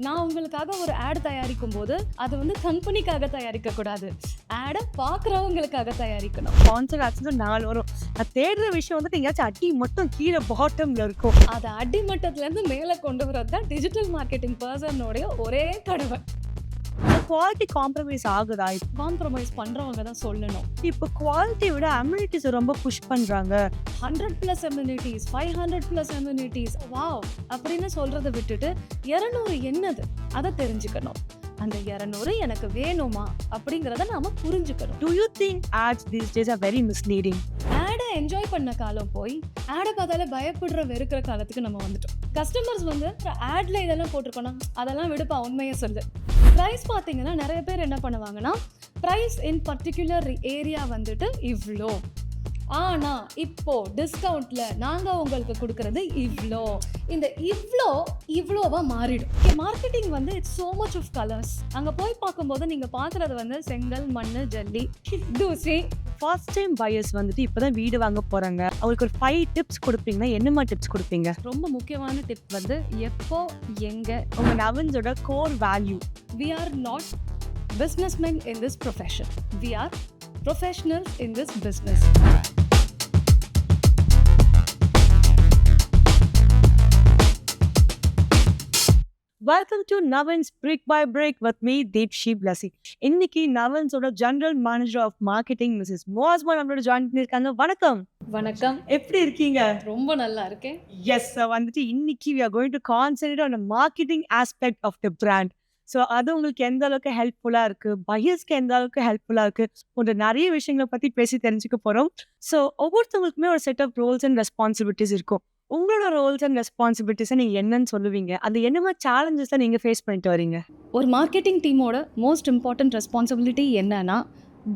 நான் உங்களுக்காக ஒரு ஆட் தயாரிக்கும் போது அது வந்து கம்பெனிக்காக தயாரிக்க கூடாது, ஆடை பார்க்குறவங்களுக்காக தயாரிக்கணும். ஸ்பான்சர் ஆட்ஸ்னு 4 வரும். நான் தேடுற விஷயம் வந்துட்டு எங்கேயாச்சும் அடி மட்டும் கீழே பாட்டம்ல இருக்கும். அதை அடிமட்டத்துலேருந்து மேலே கொண்டு வரது தான் டிஜிட்டல் மார்க்கெட்டிங் பர்சனோடைய ஒரே கடமை. குவாலிட்டி காம்ப்ரமைஸ் ஆகுதா? காம்ப்ரமைஸ் பண்ணுறவங்க தான் சொல்லணும். இப்போ குவாலிட்டி விட அம்யூனிட்டிஸ் ரொம்ப புஷ் பண்றாங்க. 100+ அம்யூனிட்டிஸ், 500+ அம்யூனிட்டிஸ், வாவ் அப்படின்னு சொல்றதை விட்டுட்டு 200 என்னது அதை தெரிஞ்சுக்கணும். அந்த 200 எனக்கு வேணுமா அப்படிங்கிறத நாம புரிஞ்சுக்கணும். Do you think ads these days are very misleading? ஆடை என்ஜாய் பண்ண காலம் போய் ஆடை பார்த்தாலே பயப்படுற வெறுக்கிற காலத்துக்கு நம்ம வந்துட்டோம். கஸ்டமர்ஸ் வந்து ஆட்ல இதெல்லாம் போட்டிருக்கோனா அதெல்லாம் விடுப்பா, உண்மையை சொல்லு. ப்ரைஸ் பார்த்தீங்கன்னா நிறைய பேர் என்ன பண்ணுவாங்கன்னா, ப்ரைஸ் இன் பர்டிகுலர் ஏரியா வந்துட்டு இவ்வளோ, ஆனால் இப்போ டிஸ்கவுண்ட்ல நாங்கள் உங்களுக்கு கொடுக்கறது இவ்வளோ. இந்த இவ்வளோவா மாறிடும். மார்க்கெட்டிங் வந்து it's so much of colours. அங்கே போய் பார்க்கும்போது நீங்கள் பார்க்குறது வந்து செங்கல், மண், ஜல்லி, தூசி. ஃபர்ஸ்ட் டைம் பையர்ஸ் வந்துட்டு இப்போதான் வீடு வாங்க போறாங்க. அவங்களுக்கு ஒரு 5 டிப்ஸ் கொடுப்பீங்கன்னா என்னமா டிப்ஸ் கொடுப்பீங்க? ரொம்ப முக்கியமான டிப் வந்து எப்போ எங்கே. உங்க நவன்ஸோட core value, we are not businessmen in this profession, we are professionals in this business. Welcome to Navins brick by brick with me Deepshi Blessy. இன்னைக்கு நவன்ஸோட general manager of marketing missus Mosma நம்மளோட ஜாயின் பண்ணியிருக்காங்க. வணக்கம். வணக்கம். எப்படி இருக்கீங்க? ரொம்ப நல்லா இருக்கேன். எஸ், வந்துட்டு இன்னைக்கு we are going to concentrate on the marketing aspect of the brand. So அது உங்களுக்கு எந்த அளவுக்கு ஹெல்ப்ஃபுல்லாக இருக்கு, பையர்ஸ்க்கு எந்த அளவுக்கு ஹெல்ப்ஃபுல்லாக இருக்கு போன்ற நிறைய விஷயங்களை பற்றி பேசி தெரிஞ்சுக்க போகிறோம். ஸோ ஒவ்வொருத்தவங்களுக்குமே ஒரு set of roles and responsibilities இருக்கும். உங்களோட ரோல்ஸ் அண்ட் ரெஸ்பான்சிபிலிட்டிஸை நீங்கள் என்னன்னு சொல்லுவீங்க? அது என்ன மாதிரி சேலஞ்சஸை நீங்கள் ஃபேஸ் பண்ணிட்டு வரீங்க? ஒரு மார்க்கெட்டிங் டீமோட மோஸ்ட் இம்பார்ட்டன்ட் ரெஸ்பான்சிபிலிட்டி என்னன்னா,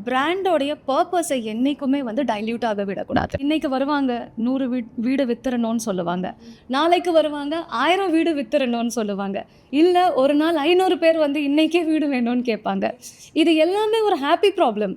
பிராண்டோடைய பர்பஸை என்னைக்குமே வந்து டைல்யூட் ஆக விடக்கூடாது. இன்னைக்கு வருவாங்க 100 வீடு வித்துறணும்னு சொல்லுவாங்க, நாளைக்கு வருவாங்க 1000 வீடு வித்துறணும்னு சொல்லுவாங்க, இல்லை ஒரு நாள் 500 பேர் வந்து இன்னைக்கே வீடு வேணும்னு கேட்பாங்க. இது எல்லாமே ஒரு ஹாப்பி ப்ராப்ளம்.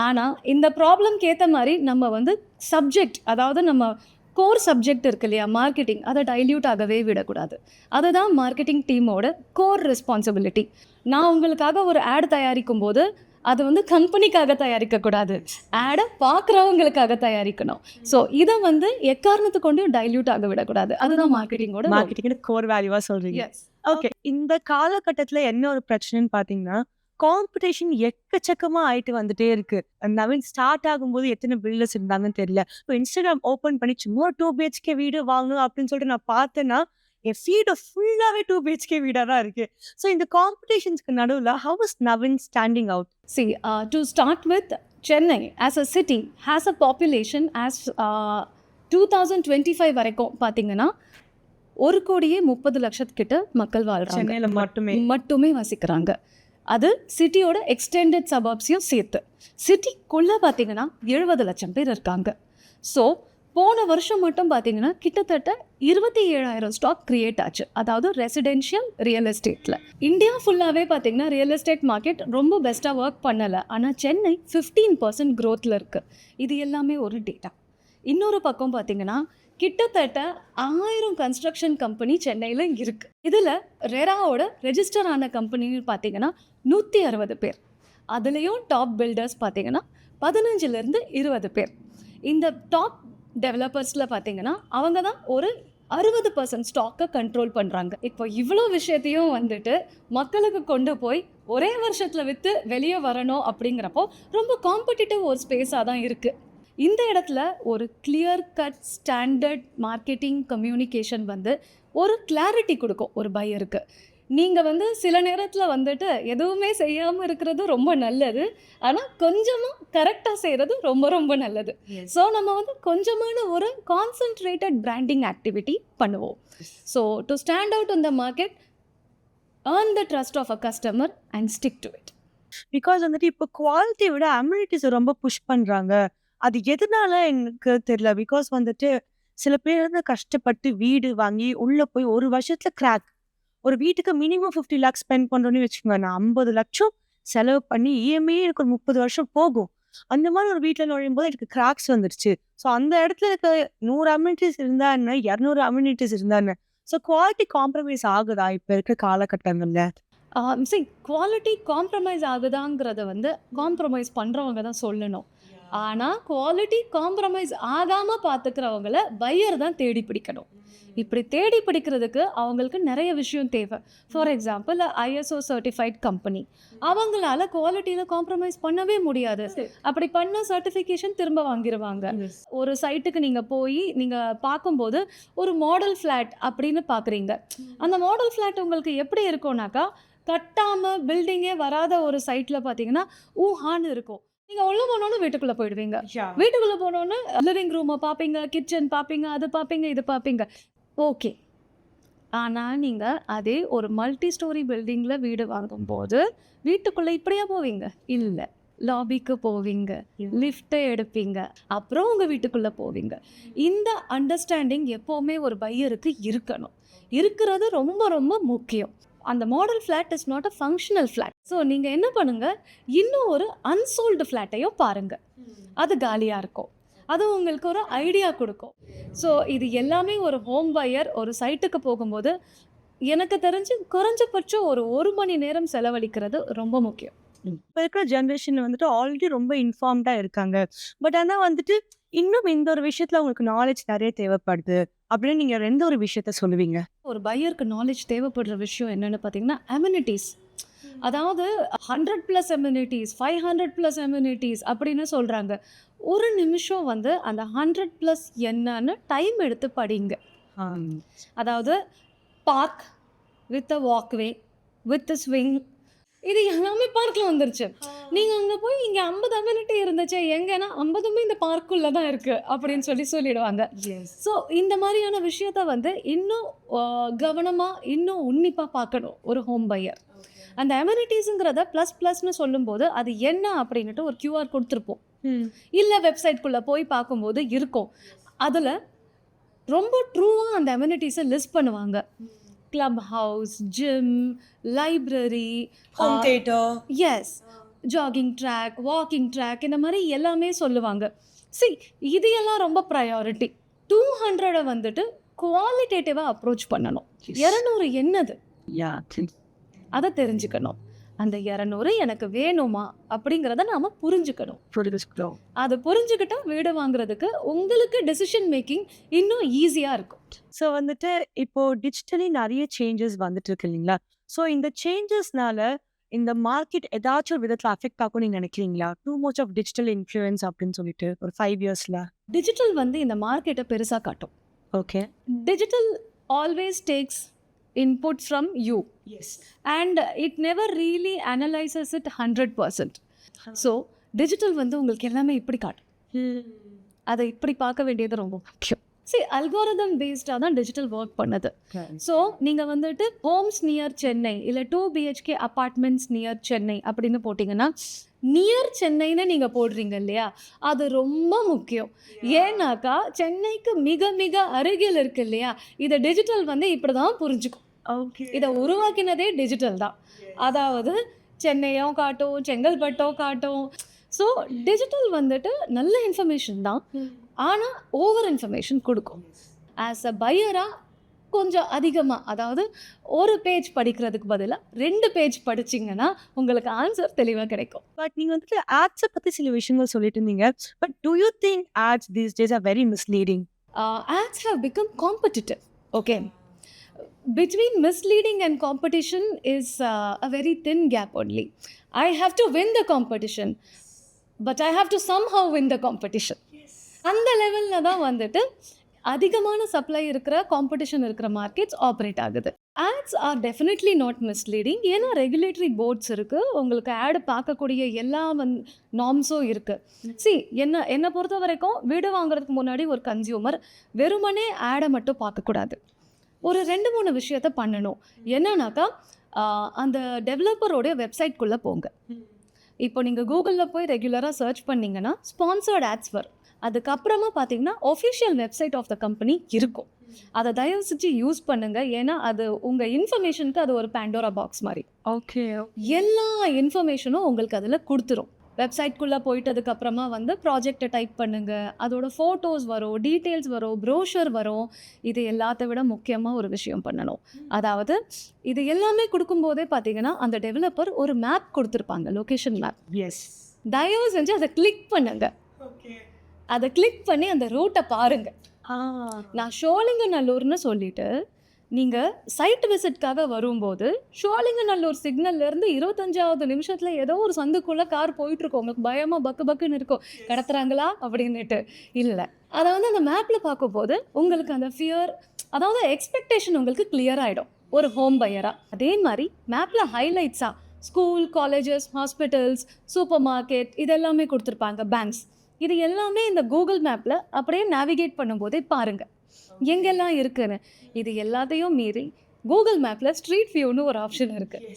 ஆனால் இந்த ப்ராப்ளம்க்கு ஏற்ற மாதிரி நம்ம வந்து சப்ஜெக்ட், அதாவது நம்ம கோர் சப்ஜெக்ட் இருக்கு இல்லையா, மார்க்கெட்டிங், அதை டைல்யூட் ஆகவே விடக்கூடாது. அதுதான் மார்க்கெட்டிங் டீமோட கோர் ரெஸ்பான்சிபிலிட்டி. நான் உங்களுக்காக ஒரு ஆட் தயாரிக்கும் போது அது வந்து கம்பெனிக்காக தயாரிக்கக்கூடாது, ஆடை பார்க்குறவங்களுக்காக தயாரிக்கணும். ஸோ இதை வந்து எக்காரணத்தை கொண்டு டைல்யூட் ஆக விடக்கூடாது. அதுதான் மார்க்கெட்டிங்கோட கோர் வேல்யூவா சொல்றீங்க. எஸ். ஓகே, இந்த காலகட்டத்தில் என்ன ஒரு பிரச்சனைன்னு பார்த்தீங்கன்னா, காம்படிஷன் எக்கச்சக்கமா ஆயிட்டு வந்துட்டே இருக்கு. நவீன் ஸ்டார்ட் ஆகும்போது எத்தனை பில்டர்ஸ் இருந்தாங்கன்னு தெரியல. இப்போ இன்ஸ்டாகிராம் ஓப்பன் பண்ணி சும்மா 2 BHK வீடு வாங்கணும் அப்படின்னு சொல்லிட்டு நான் பார்த்தேன்னா என் ஃபீட் ஃபுல்லாவே 2 BHK வீடா தான் இருக்கு. ஸோ இந்த காம்படிஷன்ஸ்க்கு நடுவில் how is Naveen standing out? See, to start with, Chennai as a city has a population as 2025 வரைக்கும் பார்த்தீங்கன்னா 1,30,00,000 மக்கள் வாழ்றாங்க. சென்னையில் மட்டுமே வசிக்கிறாங்க. அது சிட்டியோட எக்ஸ்டெண்டட் சபர்ப்ஸையும் சேர்த்து. சிட்டிக்குள்ளே பார்த்தீங்கன்னா 70 லட்சம் பேர் இருக்காங்க. ஸோ போன வருஷம் மட்டும் பார்த்தீங்கன்னா கிட்டத்தட்ட 27,000 ஸ்டாக் கிரியேட் ஆச்சு, அதாவது ரெசிடென்ஷியல் ரியல் எஸ்டேட்டில். இந்தியா ஃபுல்லாகவே பார்த்தீங்கன்னா ரியல் எஸ்டேட் மார்க்கெட் ரொம்ப பெஸ்ட்டாக ஒர்க் பண்ணலை. ஆனால் சென்னை 15% க்ரோத்தில் இருக்குது. இது எல்லாமே ஒரு டேட்டா. இன்னொரு பக்கம் பார்த்தீங்கன்னா கிட்டத்தட்ட 1000 கன்ஸ்ட்ரக்ஷன் கம்பெனி சென்னையில் இருக்குது. இதில் ரெராவோட ரெஜிஸ்டர் ஆன கம்பெனின்னு பார்த்தீங்கன்னா 160 பேர். அதுலேயும் டாப் பில்டர்ஸ் பார்த்தீங்கன்னா 15லேருந்து 20 பேர். இந்த டாப் டெவலப்பர்ஸில் பார்த்தீங்கன்னா அவங்க தான் ஒரு 60% ஸ்டாக்கை கண்ட்ரோல் பண்ணுறாங்க. இப்போ இவ்வளோ விஷயத்தையும் வந்துட்டு மக்களுக்கு கொண்டு போய் ஒரே வருஷத்தில் விற்று வெளியே வரணும் அப்படிங்கிறப்போ ரொம்ப காம்படிட்டிவ் ஒரு ஸ்பேஸாக தான் இருக்குது. இந்த இடத்துல ஒரு clear cut standard marketing communication வந்து ஒரு கிளாரிட்டி கொடுக்கும் ஒரு பையருக்கு. நீங்கள் வந்து சில நேரத்தில் வந்துட்டு எதுவுமே செய்யாமல் இருக்கிறது ரொம்ப நல்லது, ஆனால் கொஞ்சமாக கரெக்டாக செய்கிறது ரொம்ப ரொம்ப நல்லது. ஸோ நம்ம வந்து கொஞ்சமான ஒரு கான்சன்ட்ரேட்டட் பிராண்டிங் ஆக்டிவிட்டி பண்ணுவோம். So to stand out in the market, earn the trust of a customer and stick to it. Because வந்துட்டு இப்போ குவாலிட்டி விட அம்யூனிட்டிஸ் ரொம்ப புஷ் பண்ணுறாங்க. அது எதனால எனக்கு தெரியல. பிகாஸ் வந்துட்டு சில பேர் வந்து கஷ்டப்பட்டு வீடு வாங்கி உள்ளே போய் ஒரு வருஷத்தில் கிராக். ஒரு வீட்டுக்கு மினிமம் 50 lakhs ஸ்பெண்ட் பண்ணுறோன்னு வச்சுக்கோங்க. நான் 50 லட்சம் செலவு பண்ணி இஎம்ஐ எனக்கு ஒரு 30 வருஷம் போகும். அந்த மாதிரி ஒரு வீட்டில் நுழையும் போது எனக்கு கிராக்ஸ் வந்துருச்சு. ஸோ அந்த இடத்துல இருக்க 100 அம்யூனிட்டிஸ் இருந்தா என்ன, 200 அம்யூனிட்டிஸ் இருந்தா என்ன, ஸோ குவாலிட்டி காம்ப்ரமைஸ் ஆகுதா இப்போ இருக்க காலகட்டங்கள்ல? சி குவாலிட்டி காம்ப்ரமைஸ் ஆகுதாங்கிறத வந்து காம்ப்ரமைஸ் பண்ணுறவங்க தான் சொல்லணும். ஆனால் குவாலிட்டி காம்ப்ரமைஸ் ஆகாமல் பார்த்துக்கிறவங்கள பையர் தான் தேடி பிடிக்கணும். இப்படி தேடி பிடிக்கிறதுக்கு அவங்களுக்கு நிறைய விஷயம் தேவை. For example ISO certified company, அவங்களால குவாலிட்டியில் காம்ப்ரமைஸ் பண்ணவே முடியாது. அப்படி பண்ண சர்டிஃபிகேஷன் திரும்ப வாங்கிடுவாங்க. ஒரு சைட்டுக்கு நீங்கள் போய் நீங்கள் பார்க்கும்போது ஒரு மாடல் ஃப்ளாட் அப்படின்னு பார்க்குறீங்க. அந்த மாடல் ஃப்ளாட் உங்களுக்கு எப்படி இருக்கும்னாக்கா, கட்டாமல் பில்டிங்கே வராத ஒரு சைட்டில் பார்த்தீங்கன்னா ஊஹான்னு இருக்கும். நீங்கள் உள்ள போனோன்னு வீட்டுக்குள்ளே போயிடுவீங்க. வீட்டுக்குள்ளே போனோன்னு லிவிங் ரூமை பார்ப்பீங்க, கிச்சன் பார்ப்பீங்க, அது பார்ப்பீங்க, இது பார்ப்பீங்க. ஓகே. ஆனால் நீங்கள் அதே ஒரு மல்டி ஸ்டோரி பில்டிங்கில் வீடு வாங்கும்போது வீட்டுக்குள்ளே இப்படியா போவீங்க? இல்லை, லாபிக்கு போவீங்க, லிஃப்ட்டை எடுப்பீங்க, அப்புறம் உங்கள் வீட்டுக்குள்ளே போவீங்க. இந்த அண்டர்ஸ்டாண்டிங் எப்போவுமே ஒரு பையருக்கு இருக்கணும். இருக்கிறது ரொம்ப ரொம்ப முக்கியம். அந்த model flat is not a functional flat. So நீங்கள் என்ன பண்ணுங்கள், இன்னும் ஒரு அன்சோல்டு ஃப்ளாட்டையும் பாருங்கள். அது காலியாக இருக்கும். அது உங்களுக்கு ஒரு ஐடியா கொடுக்கும். ஸோ இது எல்லாமே ஒரு ஹோம் பையர் ஒரு சைட்டுக்கு போகும்போது எனக்கு தெரிஞ்சு குறைஞ்சபட்சம் ஒரு மணி நேரம் செலவழிக்கிறது ரொம்ப முக்கியம். இப்போ இருக்கிற ஜென்ரேஷன் வந்துட்டு ஆல்ரெடி ரொம்ப இன்ஃபார்ம்டாக இருக்காங்க. பட் ஆனால் வந்துட்டு இன்னும் இந்த ஒரு விஷயத்தில் உங்களுக்கு நாலேஜ் நிறைய தேவைப்படுது அப்படின்னு நீங்கள் எந்த ஒரு விஷயத்த சொல்லுவீங்க? ஒரு பையருக்கு நாலேஜ் தேவைப்படுற விஷயம் என்னென்னு பார்த்தீங்கன்னா அம்யூனிட்டிஸ். அதாவது 100+ அம்யூனிட்டிஸ், 500+ அம்யூனிட்டிஸ் அப்படின்னு சொல்கிறாங்க. ஒரு நிமிஷம் வந்து அந்த 100+ என்னன்னு டைம் எடுத்து படிங்க. அதாவது park with a walkway with a swing, இது எல்லாமே பார்க்கில் வந்துருச்சு. நீங்கள் அங்கே போய் இங்கே 50 அம்யூனிட்டி இருந்துச்சு, எங்கன்னா 50மே இந்த பார்க்குள்ளே தான் இருக்குது அப்படின்னு சொல்லிடுவாங்க. ஸோ இந்த மாதிரியான விஷயத்த வந்து இன்னும் கவனமாக இன்னும் உன்னிப்பாக பார்க்கணும் ஒரு ஹோம் பையர். அந்த அம்யூனிட்டிஸுங்கிறத ++ன்னு சொல்லும்போது அது என்ன அப்படின்ட்டு ஒரு QR கொடுத்துருப்போம், இல்லை வெப்சைட்குள்ளே போய் பார்க்கும்போது இருக்கும். அதில் ரொம்ப ட்ரூவாக அந்த அம்யூனிட்டிஸை லிஸ்ட் பண்ணுவாங்க. Club house, gym, library, home theatre, yes, jogging track, walking track, இந்த மாதிரி எல்லாமே சொல்லுவாங்க. இது எல்லாம் ரொம்ப ப்ரையாரிட்டி. 200 வந்துட்டு குவாலிட்டேட்டிவாக அப்ரோச் பண்ணணும். 200 என்னது அதை தெரிஞ்சுக்கணும். அந்த 200 எனக்கு வேணுமா அப்படிங்கிறத நாம் புரிஞ்சுக்கணும். அதை புரிஞ்சுக்கிட்டா வீடு வாங்குறதுக்கு உங்களுக்கு டெசிஷன் மேக்கிங் இன்னும் ஈஸியாக இருக்கும். ஸோ வந்துட்டு இப்போ டிஜிட்டலி நிறைய சேஞ்சஸ் வந்துட்டு இருக்கு இல்லைங்களா? ஸோ இந்த சேஞ்சஸ்னால இந்த மார்க்கெட் ஏதாச்சும் ஒரு விதத்தில் அஃபெக்ட் ஆகும் நீங்கள் நினைக்கிறீங்களா? Too much of digital influence அப்படின்னு சொல்லிட்டு ஒரு 5 இயர்ஸில் டிஜிட்டல் வந்து இந்த மார்க்கெட்டை பெருசாக காட்டும். Okay. Digital always tax input from you. Yes. And it never really analyzes it 100%. So digital வந்து உங்களுக்கு எல்லாமே இப்படி காட்டும். அதை இப்படி பார்க்க வேண்டியது ரொம்ப முக்கியம். அல்காரிதம் பேஸ்டாக தான் டிஜிட்டல் ஒர்க் பண்ணுது. ஸோ நீங்கள் வந்துட்டு ஹோம்ஸ் நியர் சென்னை இல்லை 2 BHK அப்பார்ட்மெண்ட்ஸ் நியர் சென்னை அப்படின்னு போட்டிங்கன்னா நியர் சென்னைன்னு நீங்கள் போடுறீங்க இல்லையா, அது ரொம்ப முக்கியம். ஏன்னாக்கா சென்னைக்கு மிக மிக அருகில் இருக்கு இல்லையா, இதை டிஜிட்டல் வந்து இப்படி தான் புரிஞ்சுக்கும். இதை உருவாக்கினதே டிஜிட்டல் தான். அதாவது சென்னையும் காட்டும், செங்கல்பட்டோ காட்டும். ஸோ டிஜிட்டல் வந்துட்டு நல்ல இன்ஃபர்மேஷன் தான், ஆனால் ஓவர் இன்ஃபர்மேஷன் கொடுக்கும். ஆஸ் அ பையராக கொஞ்சம் அதிகமாக, அதாவது ஒரு பேஜ் படிக்கிறதுக்கு பதிலாக 2 பேஜ் படிச்சிங்கன்னா உங்களுக்கு ஆன்சர் தெளிவாக கிடைக்கும். பட் நீங்கள் வந்துட்டு ஆட்ஸை பற்றி சில விஷயங்கள் சொல்லிட்டு இருந்தீங்க. But do you think ads these days are very misleading? Ads have become competitive. Okay. Between misleading and competition is a very thin gap only. I have to win the competition, but I have to somehow win the competition. அந்த லெவலில் தான் வந்துட்டு அதிகமான supply இருக்கிற competition இருக்கிற markets operate ஆகுது. Ads are definitely not misleading. ஏன்னா regulatory boards இருக்குது, உங்களுக்கு ஆடு பார்க்கக்கூடிய எல்லா நார்ம்ஸும் இருக்குது. என்னை பொறுத்த வரைக்கும் வீடு வாங்குறதுக்கு முன்னாடி ஒரு கன்சியூமர் வெறுமனே ஆடை மட்டும் பார்க்கக்கூடாது. ஒரு 2-3 விஷயத்த பண்ணணும். என்னன்னாக்கா அந்த டெவலப்பரோடைய வெப்சைட்குள்ளே போங்க. இப்போ நீங்கள் கூகுளில் போய் ரெகுலராக சர்ச் பண்ணிங்கன்னா ஸ்பான்சர்ட் ஆட்ஸ் வரும். அதுக்கப்புறமா பார்த்தீங்கன்னா official website of the company இருக்கும். அதை தயவு செஞ்சு யூஸ் பண்ணுங்க. ஏன்னா அது உங்கள் இன்ஃபர்மேஷனுக்கு அது ஒரு பேண்டோரா பாக்ஸ் மாதிரி. ஓகே. எல்லா இன்ஃபர்மேஷனும் உங்களுக்கு அதில் கொடுத்துரும். வெப்சைட்குள்ளே போயிட்டதுக்கப்புறமா வந்து ப்ராஜெக்டை டைப் பண்ணுங்கள், அதோட ஃபோட்டோஸ் வரும், டீட்டெயில்ஸ் வரும், ப்ரோஷர் வரும். இது எல்லாத்த விட முக்கியமாக ஒரு விஷயம் பண்ணணும். அதாவது இது எல்லாமே கொடுக்கும்போதே பார்த்தீங்கன்னா அந்த டெவலப்பர் ஒரு மேப் கொடுத்துருப்பாங்க, லொக்கேஷன் மேப். எஸ். தயவு செஞ்சு அதை கிளிக் பண்ணுங்க. அதை கிளிக் பண்ணி அந்த ரூட்டை பாருங்க. நான் ஷோலிங்கநல்லூர்னு சொல்லிட்டு நீங்கள் சைட் விசிட்காக வரும்போது ஷோலிங்கநல்லூர் சிக்னல்லேருந்து 25வது நிமிஷத்தில் ஏதோ ஒரு சந்துக்குள்ளே கார் போயிட்டுருக்கோம், உங்களுக்கு பயமாக பக்குன்னு இருக்கும், கடத்துறாங்களா அப்படின்னுட்டு. இல்லை, அதை வந்து அந்த மேப்பில் பார்க்கும்போது உங்களுக்கு அந்த ஃபியர், அதாவது எக்ஸ்பெக்டேஷன் உங்களுக்கு கிளியர் ஆகிடும் ஒரு ஹோம் பையராக. அதே மாதிரி மேப்பில் ஹைலைட்ஸாக school, colleges, hospitals, supermarket இதெல்லாமே கொடுத்துருப்பாங்க, பேங்க்ஸ். இது எல்லாமே இந்த கூகுள் மேப்பில் அப்படியே நேவிகேட் பண்ணும்போதே பாருங்கள் எங்கெல்லாம் இருக்குன்னு. இது எல்லாத்தையும் மீறி கூகுள் மேப்பில் ஸ்ட்ரீட் வியூன்னு ஒரு ஆப்ஷன் இருக்குது.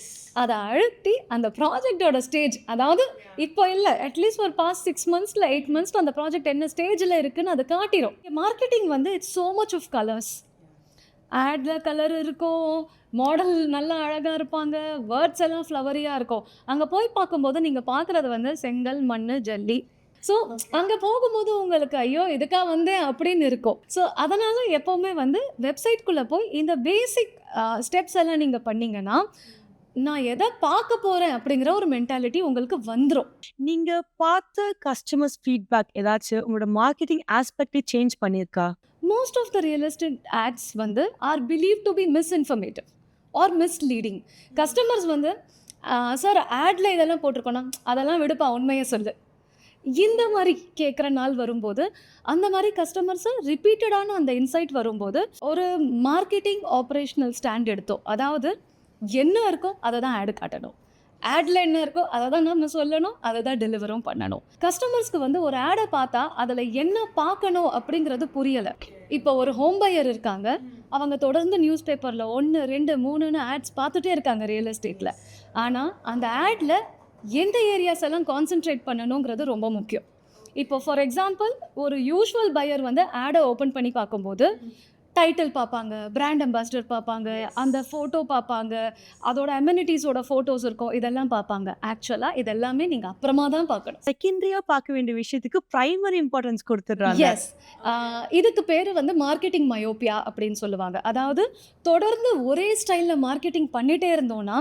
அதை அழுத்தி அந்த ப்ராஜெக்டோட ஸ்டேஜ், அதாவது இப்போ இல்லை, அட்லீஸ்ட் ஒரு பாஸ்ட் 6 months 8 months அந்த ப்ராஜெக்ட் என்ன ஸ்டேஜில் இருக்குன்னு அதை காட்டிடும். மார்க்கெட்டிங் வந்து it's so much of colours. ஆடில் கலர் இருக்கும், மாடல் நல்லா அழகாக இருப்பாங்க, வேர்ட்ஸ் எல்லாம் ஃப்ளவரியாக இருக்கும். அங்கே போய் பார்க்கும்போது நீங்கள் பார்க்குறது வந்து செங்கல், மண், ஜல்லி. ஸோ அங்கே போகும்போது உங்களுக்கு ஐயோ இதுக்காக வந்தேன் அப்படின்னு இருக்கும். ஸோ அதனால் எப்போவுமே வந்து வெப்சைட்குள்ளே போய் இந்த பேசிக் ஸ்டெப்ஸ் எல்லாம் நீங்கள் பண்ணிங்கன்னா நான் எதை பார்க்க போகிறேன் அப்படிங்கிற ஒரு மென்டாலிட்டி உங்களுக்கு வந்துடும். நீங்கள் பார்த்த கஸ்டமர்ஸ் ஃபீட்பேக் ஏதாச்சும் உங்களோட மார்க்கெட்டிங் ஆஸ்பெக்டை சேஞ்ச் பண்ணியிருக்கா? Most of the real estate ads வந்து are believe to be misinformative are misleading. Customers வந்து சார் ஆடில் இதெல்லாம் போட்டிருக்கோன்னா அதெல்லாம் விடுப்பா உண்மையை சொல்லு, இந்த மாதிரி கேட்குற நாள் வரும்போது அந்த மாதிரி கஸ்டமர்ஸை ரிப்பீட்டடான அந்த இன்சைட் வரும்போது ஒரு மார்க்கெட்டிங் ஆப்ரேஷனல் ஸ்டாண்ட் எடுத்தோம். அதாவது என்ன இருக்கோ அதை தான் ஆடு காட்டணும், ஆடில் என்ன இருக்கோ அதை தான் நம்ம சொல்லணும், அதை தான் டெலிவரும் பண்ணணும். கஸ்டமர்ஸ்க்கு வந்து ஒரு ஆடை பார்த்தா அதில் என்ன பார்க்கணும் அப்படிங்கிறது புரியலை. இப்போ ஒரு ஹோம் பையர் இருக்காங்க, அவங்க தொடர்ந்து நியூஸ் பேப்பரில் 1, 2, 3ன்னு ஆட்ஸ் பார்த்துட்டே இருக்காங்க ரியல் எஸ்டேட்டில். ஆனால் அந்த ஆடில் எந்த ஏரியாஸ் எல்லாம் கான்சென்ட்ரேட் பண்ணணுங்கிறது ரொம்ப முக்கியம். இப்போ ஃபார் எக்ஸாம்பிள் ஒரு யூஷுவல் பையர் வந்து ஆடை ஓப்பன் பண்ணி பார்க்கும்போது டைட்டில் பார்ப்பாங்க, பிராண்ட் அம்பாசிடர் பார்ப்பாங்க, அந்த ஃபோட்டோ பார்ப்பாங்க, அதோட அமெனிட்டிஸோட ஃபோட்டோஸ் இருக்கும், இதெல்லாம் பார்ப்பாங்க. ஆக்சுவலாக இதெல்லாமே நீங்கள் அப்புறமா தான் பார்க்கணும். செகண்டரியாக பார்க்க வேண்டிய விஷயத்துக்கு பிரைமரி இம்பார்ட்டன்ஸ் கொடுத்துட்றாங்க. எஸ், இதுக்கு பேர் வந்து மார்க்கெட்டிங் மயோப்பியா அப்படின்னு சொல்லுவாங்க. அதாவது தொடர்ந்து ஒரே ஸ்டைலில் மார்க்கெட்டிங் பண்ணிகிட்டே இருந்தோன்னா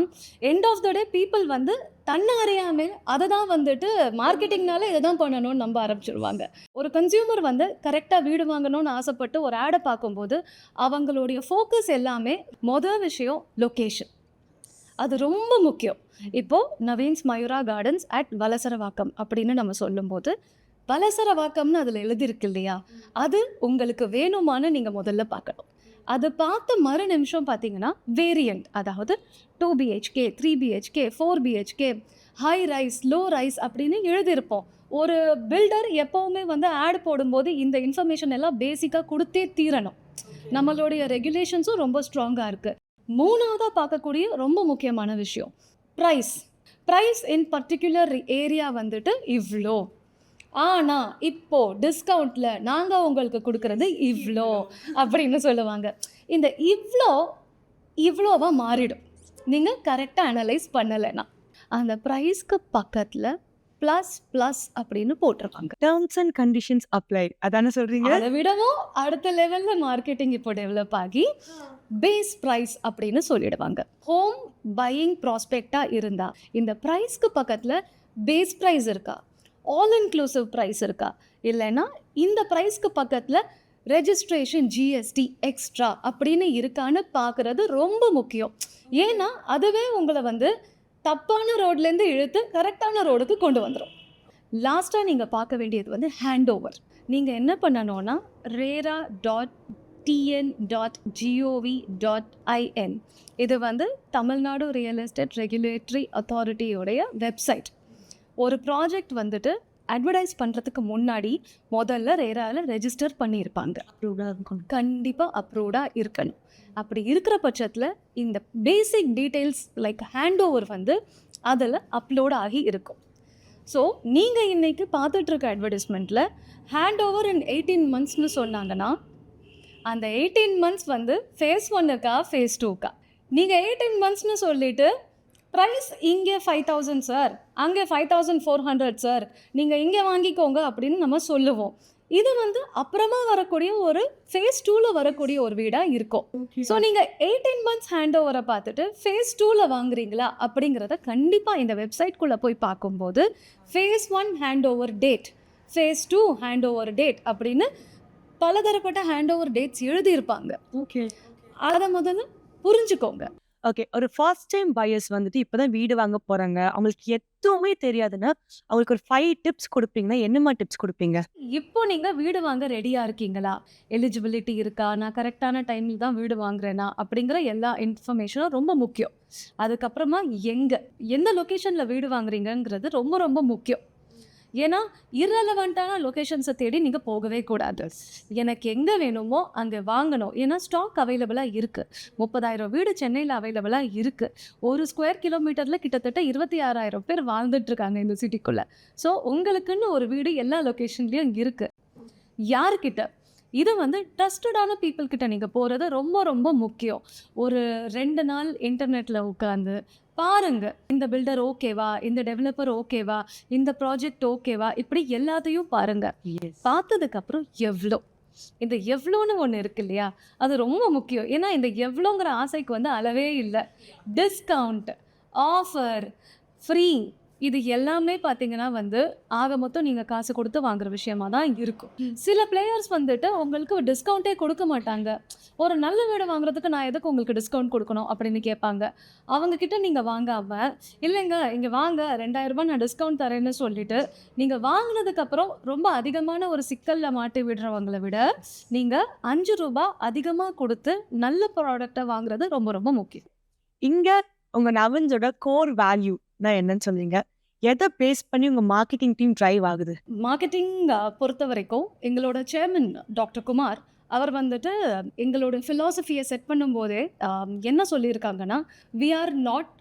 end of the day people வந்து தன்னை அறியாமல் அதை தான் வந்துட்டு மார்க்கெட்டிங்னால இதை தான் பண்ணணும்னு நம்ப ஆரம்பிச்சிடுவாங்க. ஒரு கன்சியூமர் வந்து கரெக்டாக வீடு வாங்கணும்னு ஆசைப்பட்டு ஒரு ஆடை பார்க்கும்போது அவங்களுடைய ஃபோக்கஸ் எல்லாமே மொதல் விஷயம் லொக்கேஷன், அது ரொம்ப முக்கியம். இப்போது நவீன்ஸ் மயூரா கார்டன்ஸ் அட் வலசரவாக்கம் அப்படின்னு நம்ம சொல்லும்போது வலசரவாக்கம்னு அதில் எழுதியிருக்கு இல்லையா, அது உங்களுக்கு வேணுமான்னு நீங்கள் முதல்ல பார்க்கணும். அது பார்த்த மறு நிமிஷம் பார்த்தீங்கன்னா வேரியண்ட், அதாவது 2 BHK 3 BHK 4 BHK high rise low rice அப்படின்னு எழுதியிருப்போம். ஒரு பில்டர் எப்போவுமே வந்து ஆட் போடும்போது இந்த இன்ஃபர்மேஷன் எல்லாம் பேசிக்காக கொடுத்தே தீரணும். நம்மளுடைய ரெகுலேஷன்ஸும் ரொம்ப ஸ்ட்ராங்காக இருக்குது. மூணாவதாக பார்க்கக்கூடிய ரொம்ப முக்கியமான விஷயம் ப்ரைஸ் இன் பர்டிகுலர் ஏரியா வந்துட்டு இவ்வளோ, ஆனால் இப்போது டிஸ்கவுண்ட்டில் நாங்கள் உங்களுக்கு கொடுக்குறது இவ்வளோ அப்படின்னு சொல்லுவாங்க. இந்த இவ்வளோவா மாறிடும் நீங்கள் கரெக்டாக அனலைஸ் பண்ணலைன்னா. அந்த ப்ரைஸ்க்கு பக்கத்தில் ப்ளஸ் அப்படின்னு போட்டிருப்பாங்க. டேர்ம்ஸ் அண்ட் கண்டிஷன்ஸ் அப்ளை, அதானே சொல்கிறீங்க? அதை விடவும் அடுத்த லெவலில் மார்க்கெட்டிங் இப்போ டெவலப் ஆகி பேஸ் ப்ரைஸ் அப்படின்னு சொல்லிடுவாங்க. ஹோம் பையிங் ப்ராஸ்பெக்டாக இருந்தால் இந்த ப்ரைஸ்க்கு பக்கத்தில் பேஸ் ப்ரைஸ் இருக்கா, ஆல் இன்க்ளூசிவ் ப்ரைஸ் இருக்கா, இல்லைன்னா இந்த ப்ரைஸ்க்கு பக்கத்தில் ரெஜிஸ்ட்ரேஷன் ஜிஎஸ்டி எக்ஸ்ட்ரா அப்படின்னு இருக்கான்னு பார்க்குறது ரொம்ப முக்கியம். ஏன்னா அதுவே உங்களை வந்து தப்பான ரோட்லேருந்து இழுத்து கரெக்டான ரோடுக்கு கொண்டு வந்துடும். லாஸ்ட்டாக நீங்கள் பார்க்க வேண்டியது வந்து ஹேண்ட் ஓவர். நீங்கள் என்ன பண்ணணும்னா rera.tn.gov.in, இது வந்து தமிழ்நாடு ரியல் எஸ்டேட் ரெகுலேட்டரி அத்தாரிட்டியோடைய வெப்சைட். ஒரு ப்ராஜெக்ட் வந்துட்டு அட்வர்டைஸ் பண்ணுறதுக்கு முன்னாடி முதல்ல ரேராவில் ரெஜிஸ்டர் பண்ணியிருப்பாங்க. கண்டிப்பாக அப்ரூவ்டாக இருக்கணும். அப்படி இருக்கிற பட்சத்தில் இந்த பேசிக் டீட்டெயில்ஸ் லைக் ஹேண்ட் ஓவர் வந்து அதில் அப்லோட் ஆகி இருக்கும். ஸோ நீங்கள் இன்றைக்கி பார்த்துட்ருக்க அட்வர்டைஸ்மெண்ட்டில் ஹேண்ட் ஓவர் இன் 18 monthsனு சொன்னாங்கன்னா அந்த 18 months வந்து ஃபேஸ் 1க்கா ஃபேஸ் 2க்கா? நீங்கள் 18 monthsனு சொல்லிவிட்டு ப்ரைஸ் இங்கே 5000 சார், அங்கே 5400 சார், நீங்கள் இங்கே வாங்கிக்கோங்க அப்படின்னு நம்ம சொல்லுவோம். இது வந்து அப்புறமா வரக்கூடிய ஒரு ஃபேஸ் 2ல வரக்கூடிய ஒரு வீடாக இருக்கும். ஸோ நீங்கள் 18 months ஹேண்ட் ஓவரை பார்த்துட்டு ஃபேஸ் 2ல வாங்குறீங்களா அப்படிங்கிறத கண்டிப்பாக இந்த வெப்சைட்குள்ளே போய் பார்க்கும்போது phase 1 hand over date, phase 2 hand over date அப்படின்னு பலதரப்பட்ட ஹேண்ட் ஓவர் டேட்ஸ் எழுதியிருப்பாங்க. ஓகே அதை முதல்ல புரிஞ்சுக்கோங்க. ஓகே. ஒரு ஃபர்ஸ்ட் டைம் பையர்ஸ் வந்துட்டு இப்பதான் வீடு வாங்க போறாங்க. அவங்களுக்கு எதுவுமே தெரியாதுன்னா, அவங்களுக்கு ஒரு 5 டிப்ஸ் குடுப்பீங்கன்னா, என்னமா டிப்ஸ் குடுப்பீங்க? இப்போ நீங்க வீடு வாங்க ரெடியா இருக்கீங்களா? எலிஜிபிலிட்டி இருக்கா? நான் கரெக்டான டைமில் தான் வீடு வாங்குறேனா? அப்படிங்கிற எல்லா இன்ஃபர்மேஷனும் ரொம்ப முக்கியம். அதுக்கப்புறமா எந்த லொகேஷன்ல வீடு வாங்குறீங்கங்கிறது ரொம்ப ரொம்ப முக்கியம். ஏன்னா இரலவெண்ட்டான லொகேஷன்ஸை தேடி நீங்கள் போகவே கூடாது. எனக்கு எங்கே வேணுமோ அங்கே வாங்கணும். ஏன்னா ஸ்டாக் அவைலபிளாக இருக்குது. 30,000 வீடு சென்னையில் அவைலபிளாக இருக்குது. ஒரு ஸ்கொயர் கிலோமீட்டரில் கிட்டத்தட்ட 26,000 பேர் வாழ்ந்துட்டுருக்காங்க இந்த சிட்டிக்குள்ளே. ஸோ உங்களுக்குன்னு ஒரு வீடு எல்லா லொக்கேஷன்லேயும் இருக்குது. யாருக்கிட்ட? இது வந்து ட்ரஸ்டடான பீப்புள் கிட்ட நீங்கள் போகிறது ரொம்ப ரொம்ப முக்கியம். ஒரு 2 நாள் இன்டர்நெட்டில் உட்காந்து பாருங்க, இந்த பில்டர் ஓகேவா, இந்த டெவலப்பர் ஓகேவா, இந்த ப்ராஜெக்ட் ஓகேவா, இப்படி எல்லாத்தையும் பாருங்க. பார்த்ததுக்கப்புறம் இந்த எவ்வளோன்னு ஒன்று இருக்கு இல்லையா, அது ரொம்ப முக்கியம். ஏன்னா இந்த எவ்வளோங்கிற ஆசைக்கு வந்து அளவே இல்லை. டிஸ்கவுண்ட், ஆஃபர், ஃப்ரீ, இது எல்லாமே பார்த்தீங்கன்னா வந்து ஆக மொத்தம் நீங்கள் காசு கொடுத்து வாங்குற விஷயமா தான் இருக்கும். சில பிளேயர்ஸ் வந்துட்டு உங்களுக்கு டிஸ்கவுண்ட்டே கொடுக்க மாட்டாங்க. ஒரு நல்ல வீடு வாங்குறதுக்கு நான் எதுக்கு உங்களுக்கு டிஸ்கவுண்ட் கொடுக்கணும் அப்படின்னு கேட்பாங்க. அவங்கக்கிட்ட நீங்கள் வாங்காமல், இல்லைங்க இங்கே வாங்க 2000 ரூபாய் நான் டிஸ்கவுண்ட் தரேன்னு சொல்லிட்டு நீங்கள் வாங்கினதுக்கப்புறம் ரொம்ப அதிகமான ஒரு சிக்கலில் மாட்டி விடுறவங்களை விட நீங்கள் 5 ரூபாய் அதிகமாக கொடுத்து நல்ல ப்ராடக்டை வாங்குறது ரொம்ப ரொம்ப முக்கியம். இங்க உங்க நவன்ஸோட கோர் வேல்யூ நான் என்னன்னு சொல்றீங்க? எதை பேஸ் பண்ணி உங்க மார்க்கெட்டிங் டீம் டிரைவ் ஆகுது? மார்க்கெட்டிங் பொறுத்த வரைக்கும் எங்களோட சேர்மன் டாக்டர் குமார் அவர் வந்துட்டு எங்களோட ஃபிலாசபியை செட் பண்ணும்போதே என்ன சொல்லியிருக்காங்கன்னா, we are not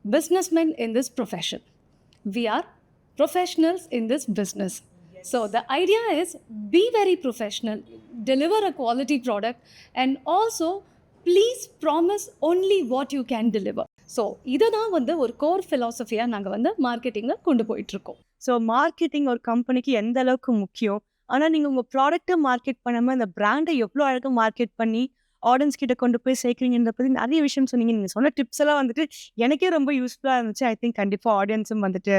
businessmen in this profession, we are professionals in this business. So the idea is be very professional, deliver a quality product and also please promise only what you can deliver. So இதை தான் வந்து ஒரு core ஃபிலாசபியாக நாங்கள் வந்து மார்க்கெட்டிங்கில் கொண்டு போயிட்டுருக்கோம். So marketing ஒரு கம்பெனிக்கு எந்த அளவுக்கு முக்கியம், ஆனால் நீங்கள் உங்கள் ப்ராடக்ட்டை மார்க்கெட் பண்ணாமல் அந்த பிராண்டை எவ்வளோ அழகாக மார்க்கெட் பண்ணி ஆடியன்ஸ் கிட்ட கொண்டு போய் சேர்க்குறீங்கன்ற பற்றி நிறைய விஷயம் சொன்னீங்க. நீங்கள் சொன்ன டிப்ஸ் எல்லாம் வந்துட்டு எனக்கே ரொம்ப யூஸ்ஃபுல்லாக இருந்துச்சு. ஐ திங்க் கண்டிப்பாக ஆடியன்ஸும் வந்துட்டு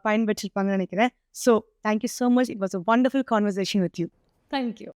பயன்பெற்றிருப்பாங்கன்னு நினைக்கிறேன். So thank you so much. It was a wonderful conversation with you. Thank you.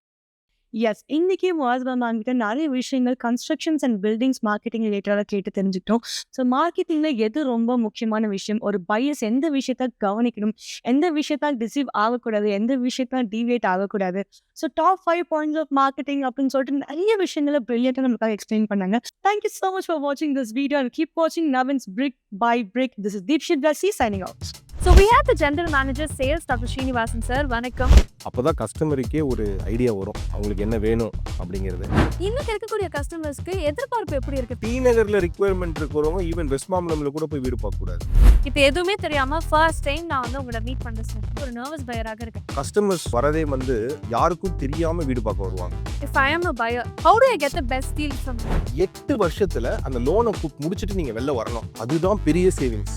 Yes, இன்னைக்கு வாஸ்வமான்கிட்ட நிறைய விஷயங்கள் கன்ஸ்ட்ரக்ஷன்ஸ் அண்ட் பில்டிங்ஸ் மார்க்கெட்டிங் ரிலேட்டடாக கேட்டு தெரிஞ்சுக்கிட்டோம். ஸோ மார்க்கெட்டிங்கில் எது ரொம்ப முக்கியமான விஷயம், ஒரு பையர்ஸ் எந்த விஷயத்த கவனிக்கணும், எந்த விஷயத்தால் டிசீவ் ஆகக்கூடாது, எந்த விஷயத்தால் டீவியேட் ஆகக்கூடாது. So top 5 points of marketing அப்படின்னு சொல்லிட்டு நிறைய விஷயங்களை பிரில்லியண்டாக நமக்காக எக்ஸ்பிளைன் பண்ணாங்க. தேங்க்யூ ஸோ மச் ஃபார் வாட்சிங் திஸ் வீடியோ அண்ட் கீப் வாட்சிங் நவீன்ஸ் பிரிக் by brick. This is தீப்ஷித் Dasi signing out. So we have the General Manager Sales, Dr. Srinivasan sir. வணக்கம். அப்போதான் கஸ்டமருக்கே ஒரு ஐடியா வரும் அவங்களுக்கு என்ன வேணும் அப்படிங்கிறது. இன்னும் இருக்கக்கூடிய கஸ்டமர்ஸ்க்கு எதிர்பார்ப்பு எப்படி இருக்கு? டி நகர்ல ரிக்வயர்மெண்ட் இருக்கிறவங்க ஈவன் வெஸ்ட் மாம்பலம்ல கூட போய் வீடு பார்க்க கூடாது. இப்போ எதுவுமே தெரியாம ஃபர்ஸ்ட் டைம் நான் வந்து உங்களை மீட் பண்றேன் சார். ஒரு நர்வஸ் பையராக இருக்கேன். கஸ்டமர்ஸ் வரதே வந்து யாருக்கும் தெரியாம வீடு பார்க்க வருவாங்க. If I am a buyer, how do I get the best deal from you? 8 வருஷத்துல அந்த லோனை முடிச்சிட்டு நீங்க வெளில வரணும். அதுதான் பெரிய சேவிங்ஸ்.